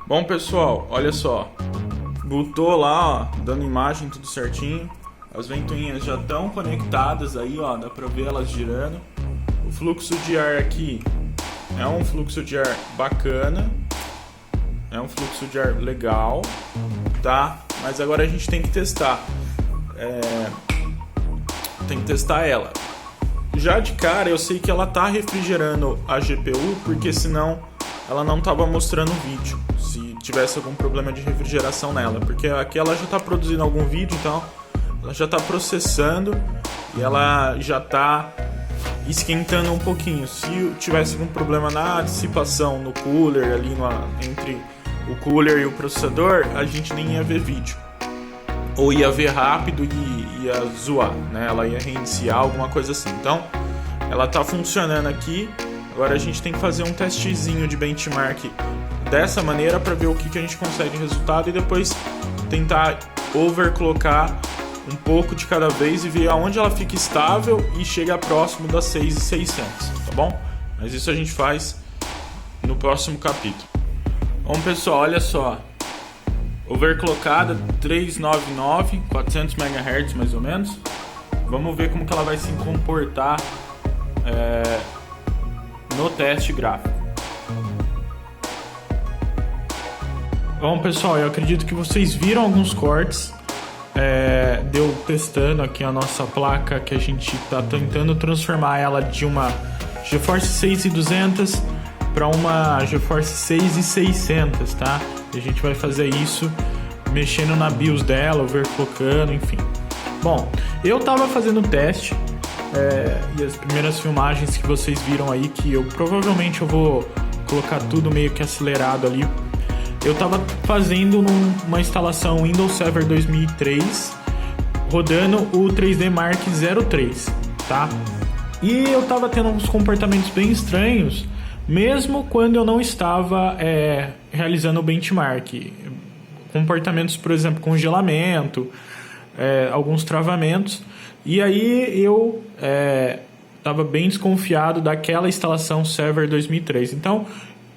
Bom, pessoal, olha só. Bootou lá, ó, dando imagem tudo certinho. As ventoinhas já estão conectadas aí, ó, dá pra ver elas girando. O fluxo de ar aqui é um fluxo de ar bacana. É um fluxo de ar legal, tá? Mas agora a gente tem que testar. Tem que testar ela. Já de cara eu sei que ela tá refrigerando a GPU, porque senão ela não tava mostrando o vídeo, se tivesse algum problema de refrigeração nela, porque aqui ela já tá produzindo algum vídeo, então ela já tá processando e ela já tá esquentando um pouquinho. Se tivesse algum problema na dissipação no cooler, ali entre o cooler e o processador, a gente nem ia ver vídeo, ou ia ver rápido e ia zoar, né? Ela ia reiniciar, alguma coisa assim. Então ela tá funcionando aqui. Agora a gente tem que fazer um testezinho de benchmark dessa maneira para ver o que a gente consegue de resultado e depois tentar overclockar um pouco de cada vez e ver aonde ela fica estável e chega próximo das 6.600, tá bom? Mas isso a gente faz no próximo capítulo. Bom, pessoal, olha só. Overclockada 399, 400 MHz mais ou menos. Vamos ver como que ela vai se comportar no teste gráfico. Bom, pessoal, eu acredito que vocês viram alguns cortes. Deu testando aqui a nossa placa, que a gente está tentando transformar ela de uma GeForce 6200 para uma GeForce 6600, tá? E a gente vai fazer isso mexendo na BIOS dela, overclockando, enfim. Bom, eu tava fazendo o teste e as primeiras filmagens que vocês viram aí, que eu provavelmente eu vou colocar tudo meio que acelerado ali. Eu tava fazendo uma instalação Windows Server 2003, rodando o 3D Mark 03, tá? E eu tava tendo uns comportamentos bem estranhos, mesmo quando eu não estava realizando o benchmark. Comportamentos, por exemplo, congelamento, alguns travamentos. E aí eu estava bem desconfiado daquela instalação Server 2003. Então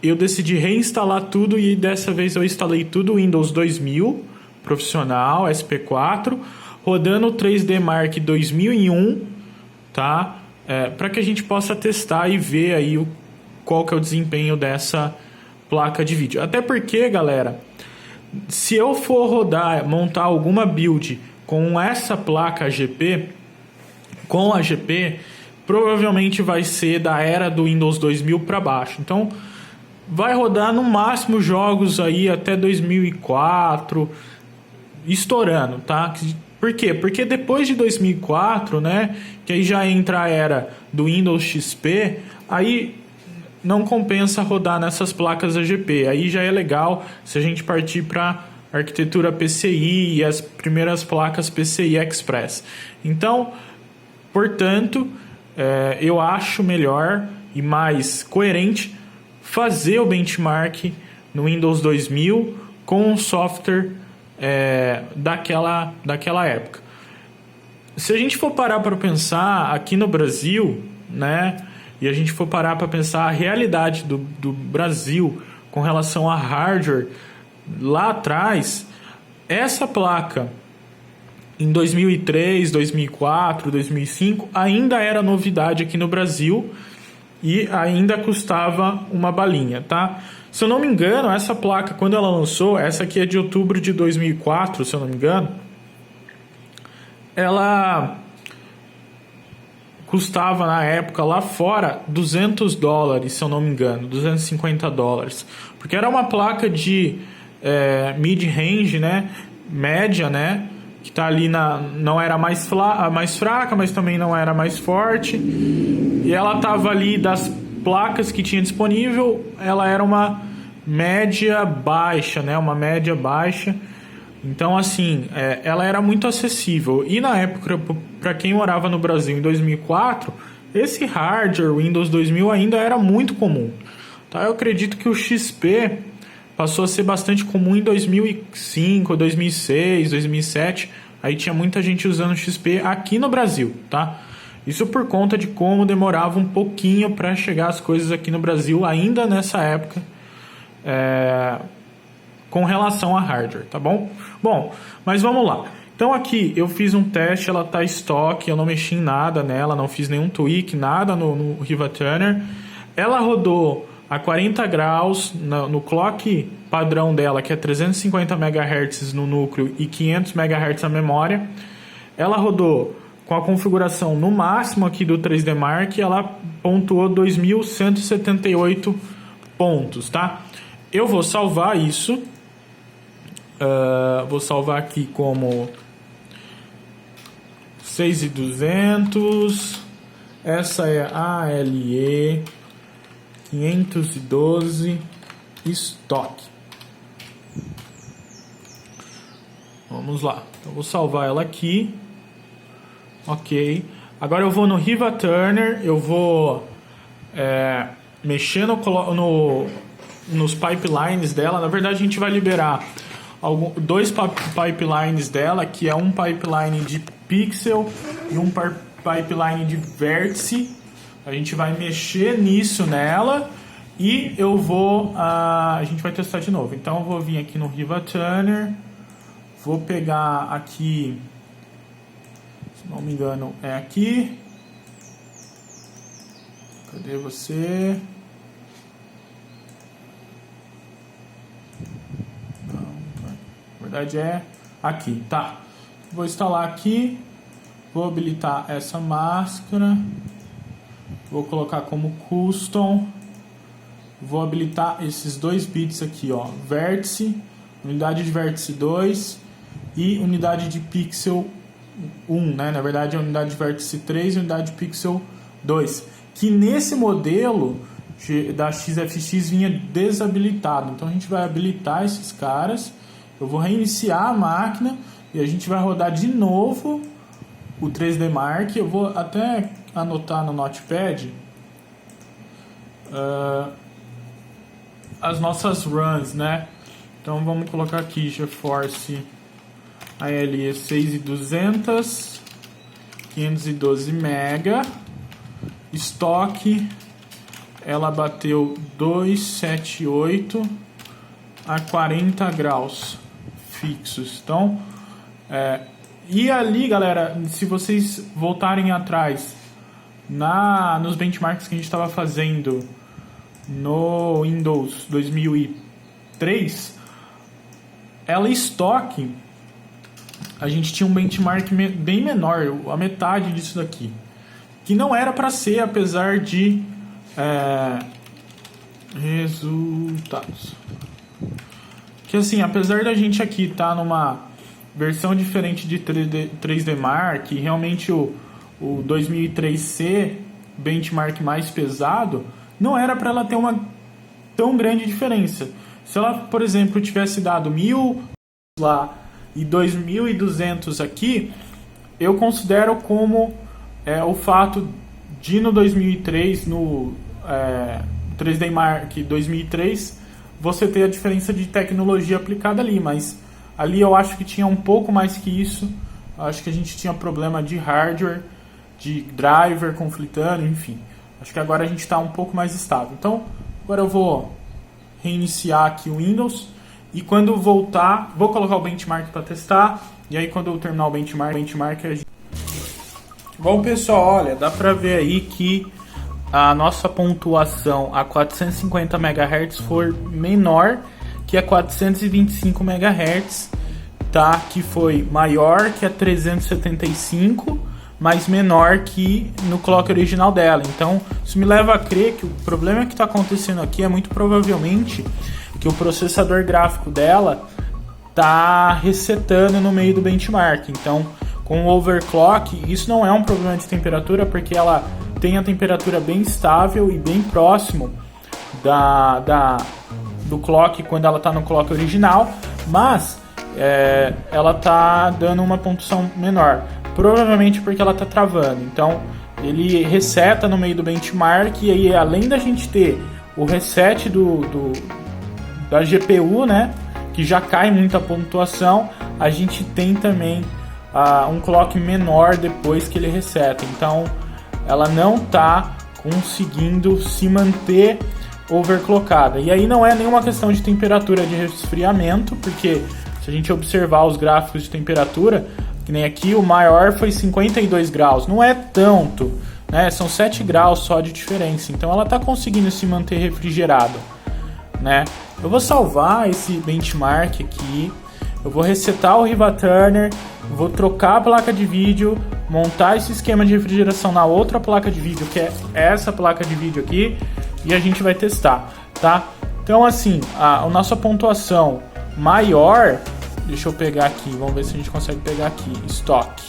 eu decidi reinstalar tudo e dessa vez eu instalei tudo Windows 2000, profissional, SP4, rodando o 3D Mark 2001, tá? Para que a gente possa testar e ver aí qual que é o desempenho dessa placa de vídeo. Até porque, galera, se eu for montar alguma build com essa placa GP, com a GP, provavelmente vai ser da era do Windows 2000 para baixo. Então vai rodar no máximo jogos aí até 2004, estourando, tá? Por quê? Porque depois de 2004, né, que aí já entra a era do Windows XP, aí não compensa rodar nessas placas AGP. Aí já é legal se a gente partir para arquitetura PCI e as primeiras placas PCI Express. Então, portanto, eu acho melhor e mais coerente fazer o benchmark no Windows 2000 com um software daquela época. Se a gente for parar para pensar aqui no Brasil, né, e a gente for parar para pensar a realidade do Brasil com relação a hardware lá atrás, essa placa em 2003, 2004, 2005 ainda era novidade aqui no Brasil e ainda custava uma balinha, tá? Se eu não me engano, essa placa, quando ela lançou, essa aqui é de outubro de 2004, se eu não me engano, ela custava na época lá fora $200, se eu não me engano, $250, porque era uma placa de mid-range, né, média, né, que tá ali não era mais fraca, mas também não era mais forte, e ela tava ali das placas que tinha disponível, ela era uma média baixa, né, uma média baixa. Então, assim, ela era muito acessível. E na época, para quem morava no Brasil em 2004, esse hardware Windows 2000 ainda era muito comum. Tá? Eu acredito que o XP passou a ser bastante comum em 2005, 2006, 2007. Aí tinha muita gente usando o XP aqui no Brasil, tá? Isso por conta de como demorava um pouquinho para chegar as coisas aqui no Brasil, ainda nessa época. com relação a hardware, tá bom? Bom, mas vamos lá. Então aqui eu fiz um teste, ela tá estoque, eu não mexi em nada nela, não fiz nenhum tweak, nada no Riva Tuner. Ela rodou a 40 graus no clock padrão dela, que é 350 MHz no núcleo e 500 MHz na memória. Ela rodou com a configuração no máximo aqui do 3D Mark, ela pontuou 2.178 pontos, tá? Eu vou salvar isso. Vou salvar aqui como 6.200. Essa é a ALE 512 estoque. Vamos lá. Eu vou salvar ela aqui. Ok. Agora eu vou no Riva Tuner. Eu vou mexer nos pipelines dela. Na verdade, a gente vai liberar dois pipelines dela, que é um pipeline de pixel e um pipeline de vértice. A gente vai mexer nisso nela e eu vou... a gente vai testar de novo. Então eu vou vir aqui no Riva Tuner. Vou pegar aqui... Se não me engano, é aqui. Cadê você? Não, na verdade é aqui, tá. Vou instalar aqui. Vou habilitar essa máscara. Vou colocar como custom. Vou habilitar esses dois bits aqui, ó. Vértice, unidade de vértice 2 e unidade de pixel 1, né? Na verdade é unidade de vértice 3 e unidade de pixel 2. Que nesse modelo da XFX vinha desabilitado. Então a gente vai habilitar esses caras. Eu vou reiniciar a máquina e a gente vai rodar de novo o 3D Mark. Eu vou até anotar no Notepad as nossas runs, né? Então vamos colocar aqui GeForce ALE 6200, 512 MB, estoque, ela bateu 278 a 40 graus fixos. Então, e ali, galera, se vocês voltarem atrás nos benchmarks que a gente estava fazendo no Windows 2003, ela estoque, a gente tinha um benchmark bem menor, a metade disso daqui, que não era para ser, apesar de resultados. Que assim, apesar da gente aqui estar numa versão diferente de 3D Mark, realmente o 2003C, benchmark mais pesado, não era para ela ter uma tão grande diferença. Se ela, por exemplo, tivesse dado 1000 lá e 2200 aqui, eu considero como o fato de no 2003, no 3D Mark 2003, você ter a diferença de tecnologia aplicada ali, mas ali eu acho que tinha um pouco mais que isso. Eu acho que a gente tinha problema de hardware, de driver conflitando, enfim. Acho que agora a gente está um pouco mais estável. Então, agora eu vou reiniciar aqui o Windows e quando voltar, vou colocar o benchmark para testar. E aí quando eu terminar o benchmark a gente... Bom, pessoal, olha, dá para ver aí que a nossa pontuação a 450 MHz foi menor que a 425 MHz, tá? Que foi maior que a 375, mas menor que no clock original dela. Então, isso me leva a crer que o problema que está acontecendo aqui é muito provavelmente que o processador gráfico dela tá resetando no meio do benchmark. Então, com o overclock, isso não é um problema de temperatura, porque ela tem a temperatura bem estável e bem próximo do clock quando ela está no clock original, mas ela tá dando uma pontuação menor, provavelmente porque ela tá travando. Então ele reseta no meio do benchmark, e aí além da gente ter o reset da GPU, né, que já cai muita pontuação, a gente tem também um clock menor depois que ele reseta. Então ela não tá conseguindo se manter overclockada. E aí não é nenhuma questão de temperatura de resfriamento, porque se a gente observar os gráficos de temperatura, que nem aqui, o maior foi 52 graus. Não é tanto, né? São 7 graus só de diferença. Então ela está conseguindo se manter refrigerada, né? Eu vou salvar esse benchmark aqui. Eu vou resetar o Riva Turner, vou trocar a placa de vídeo, montar esse esquema de refrigeração na outra placa de vídeo, que é essa placa de vídeo aqui, e a gente vai testar, tá? Então assim, a nossa pontuação maior, deixa eu pegar aqui, vamos ver se a gente consegue pegar aqui, estoque.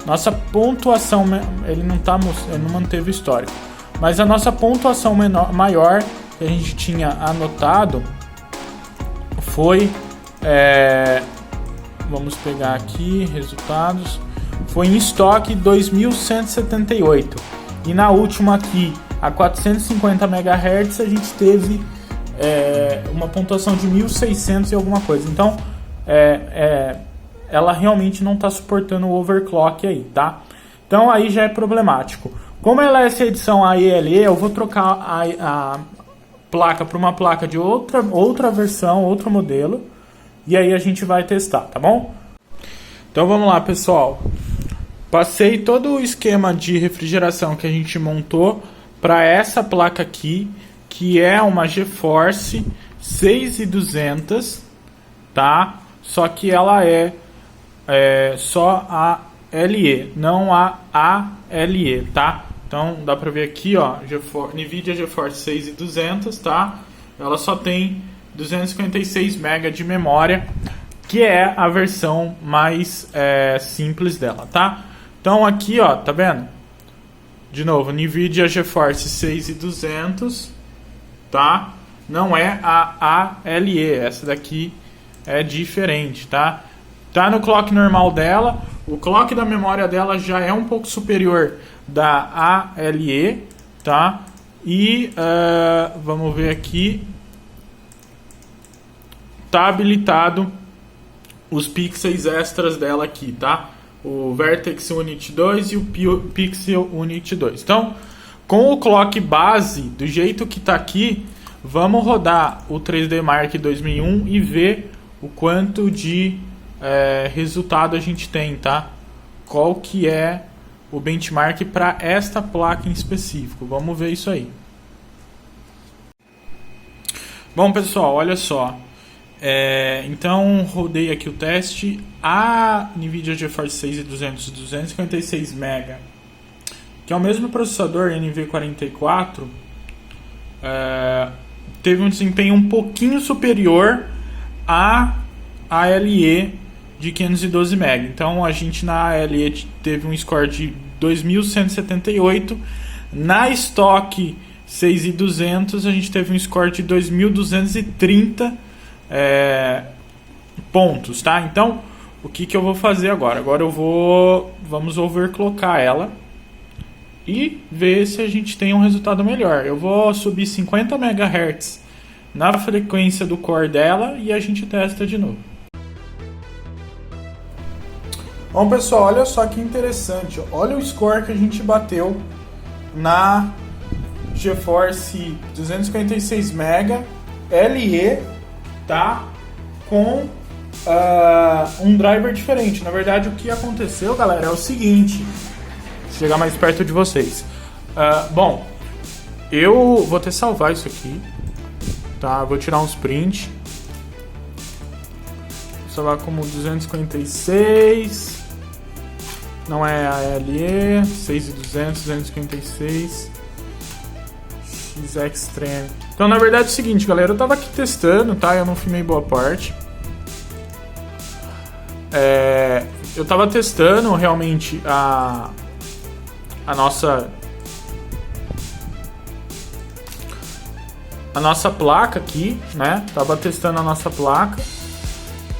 Nossa pontuação, ele não manteve o histórico, mas a nossa pontuação maior que a gente tinha anotado foi, vamos pegar aqui, resultados, foi em estoque 2178, e na última aqui, a 450 MHz, a gente teve uma pontuação de 1600 e alguma coisa. Então, ela realmente não está suportando o overclock aí, tá? Então, aí já é problemático. Como ela é essa edição AELE, eu vou trocar a placa para uma placa de outra versão, outro modelo, e aí a gente vai testar, tá bom? Então, vamos lá, pessoal. Passei todo o esquema de refrigeração que a gente montou para essa placa aqui, que é uma GeForce 6200, tá? Só que ela é só a LE, não a ALE, tá? Então dá pra ver aqui, ó, NVIDIA GeForce 6200, tá? Ela só tem 256 MB de memória, que é a versão mais simples dela, tá? Então aqui, ó, tá vendo? De novo, NVIDIA GeForce 6200, tá? Não é a ALE, essa daqui é diferente, tá? Tá no clock normal dela, o clock da memória dela já é um pouco superior da ALE, tá? E vamos ver aqui, tá habilitado os pixels extras dela aqui, tá? O Vertex Unit 2 e o Pixel Unit 2. Então, com o clock base, do jeito que está aqui, vamos rodar o 3D Mark 2001 e ver o quanto de resultado a gente tem, tá? Qual que é o benchmark para esta placa em específico. Vamos ver isso aí. Bom, pessoal, olha só. Então, rodei aqui o teste. A NVIDIA GeForce 6200 256 MB, que é o mesmo processador NV44, teve um desempenho um pouquinho superior à ALE de 512 MB. Então, a gente na ALE teve um score de 2178. Na estoque 6200, a gente teve um score de 2230 pontos, tá? Então, o que eu vou fazer agora? Agora vamos overclockar ela e ver se a gente tem um resultado melhor. Eu vou subir 50 MHz na frequência do core dela e a gente testa de novo. Bom, pessoal, olha só que interessante. Olha o score que a gente bateu na GeForce 256 MB LE, tá? Com um driver diferente. Na verdade, o que aconteceu, galera, é o seguinte. Vou chegar mais perto de vocês. Bom, eu vou até salvar isso aqui, tá? Vou tirar uns print. Vou salvar como 256. Não é a LE. 6200, 256. X Extreme. Então, na verdade, é o seguinte, galera. Eu tava aqui testando, tá? Eu não filmei boa parte. Eu tava testando realmente a nossa placa aqui, né? Tava testando a nossa placa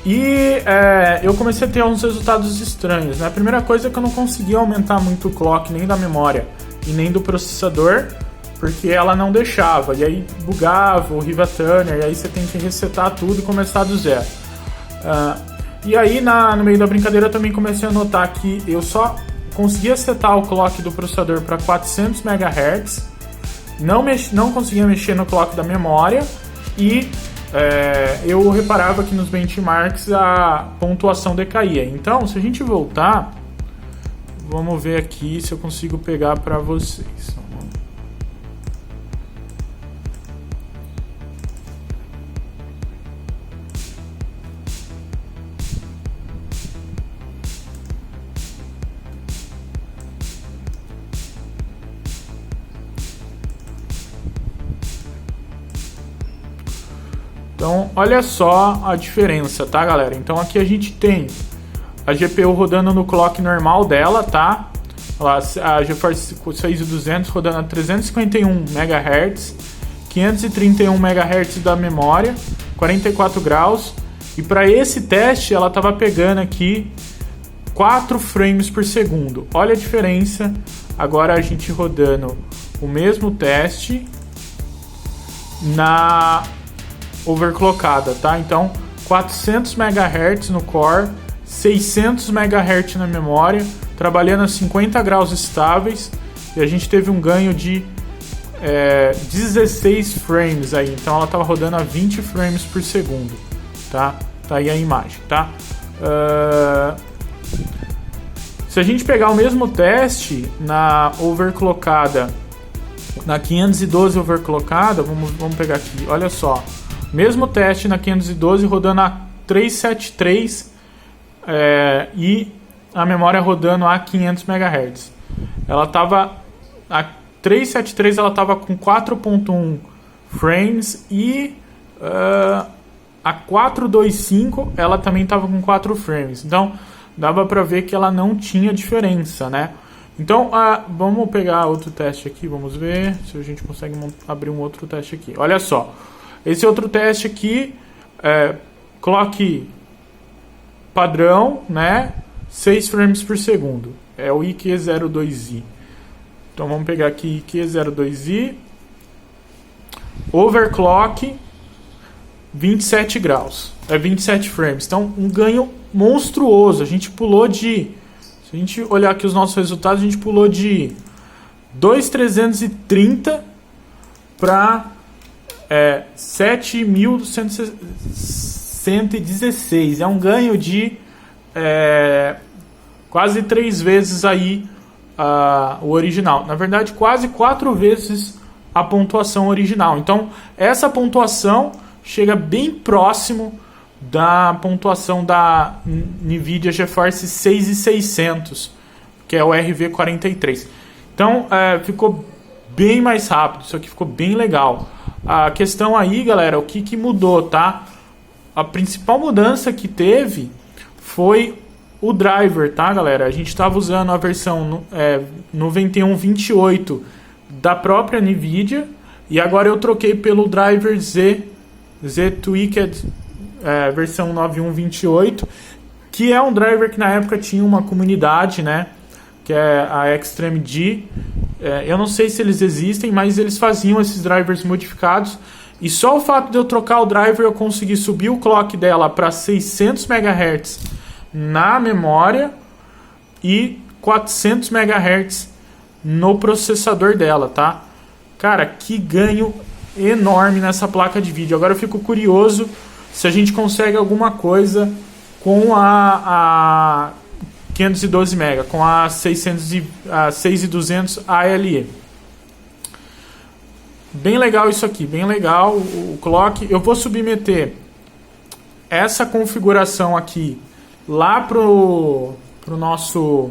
e eu comecei a ter uns resultados estranhos, né? A primeira coisa é que eu não conseguia aumentar muito o clock nem da memória e nem do processador, porque ela não deixava, e aí bugava o Riva Turner, e aí você tem que resetar tudo e começar do zero. E aí no meio da brincadeira eu também comecei a notar que eu só conseguia setar o clock do processador para 400 MHz não conseguia mexer no clock da memória e eu reparava que nos benchmarks a pontuação decaía. Então, se a gente voltar, vamos ver aqui se eu consigo pegar para vocês. Então, olha só a diferença, tá, galera? Então, aqui a gente tem a GPU rodando no clock normal dela, tá? A GeForce 6200 rodando a 351 MHz, 531 MHz da memória, 44 graus. E para esse teste, ela estava pegando aqui 4 frames por segundo. Olha a diferença. Agora a gente rodando o mesmo teste na overclockada, tá? Então 400 MHz no core, 600 MHz na memória, trabalhando a 50 graus estáveis, e a gente teve um ganho de 16 frames aí. Então ela estava rodando a 20 frames por segundo, tá? Tá aí a imagem, tá? Se a gente pegar o mesmo teste na overclockada, na 512 overclockada, vamos pegar aqui, olha só. Mesmo teste na 512 rodando a 373 e a memória rodando a 500 MHz. Ela estava a 373, ela estava com 4.1 frames e a 425 ela também estava com 4 frames. Então dava para ver que ela não tinha diferença, né? Então vamos pegar outro teste aqui, vamos ver se a gente consegue abrir um outro teste aqui. Olha só. Esse outro teste aqui, clock padrão, né? 6 frames por segundo. É o IQ02i. Então vamos pegar aqui IQ02i. Overclock, 27 graus. 27 frames. Então um ganho monstruoso. A gente pulou de... Se a gente olhar aqui os nossos resultados, a gente pulou de 2.330 para 7.116. É um ganho de quase 3 vezes aí o original. Na verdade, quase 4 vezes a pontuação original. Então, essa pontuação chega bem próximo da pontuação da NVIDIA GeForce 6600, que é o RV43. Então, ficou bem mais rápido. Isso aqui ficou bem legal. A questão aí, galera, o que mudou, tá? A principal mudança que teve foi o driver, tá, galera? A gente estava usando a versão 9128 da própria NVIDIA e agora eu troquei pelo driver Z-Tweaked versão 9128, que é um driver que na época tinha uma comunidade, né? Que é a ExtremeD. Eu não sei se eles existem, mas eles faziam esses drivers modificados. E só o fato de eu trocar o driver, eu consegui subir o clock dela para 600 MHz na memória e 400 MHz no processador dela, tá? Cara, que ganho enorme nessa placa de vídeo. Agora eu fico curioso se a gente consegue alguma coisa com a 512 MB, com a 6200 ALE. Bem legal isso aqui, bem legal o clock. Eu vou submeter essa configuração aqui lá pro nosso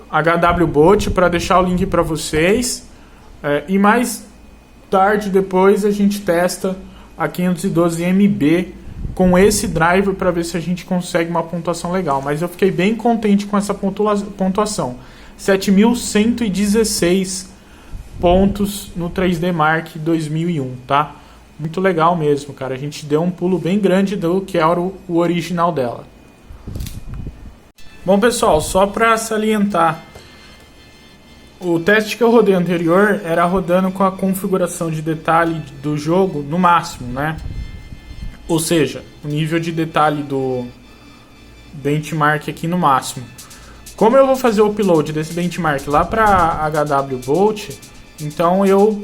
HWBot para deixar o link para vocês. E mais tarde, depois, a gente testa a 512 MB com esse driver para ver se a gente consegue uma pontuação legal. Mas eu fiquei bem contente com essa pontuação. 7.116 pontos no 3D Mark 2001, tá? Muito legal mesmo, cara. A gente deu um pulo bem grande do que era o original dela. Bom, pessoal, só para salientar, o teste que eu rodei anterior era rodando com a configuração de detalhe do jogo no máximo, né? Ou seja, o nível de detalhe do benchmark aqui no máximo. Como eu vou fazer o upload desse benchmark lá para HWBot, Então eu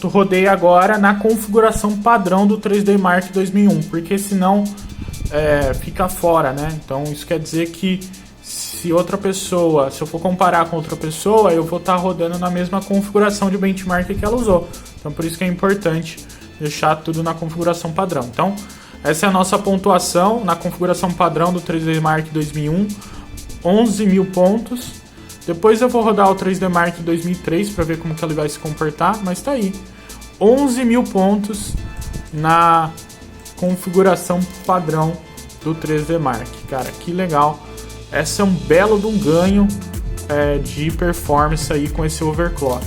rodei agora na configuração padrão do 3D Mark 2001, porque senão fica fora, né? Então isso quer dizer que se eu for comparar com outra pessoa, eu vou estar rodando na mesma configuração de benchmark que ela usou. Então por isso que é importante deixar tudo na configuração padrão. Então essa é a nossa pontuação na configuração padrão do 3D Mark 2001, 11.000 pontos. Depois eu vou rodar o 3D Mark 2003 para ver como que ele vai se comportar, mas tá aí, 11.000 pontos na configuração padrão do 3D Mark. Cara, que legal. Esse é um belo de um ganho de performance aí com esse overclock.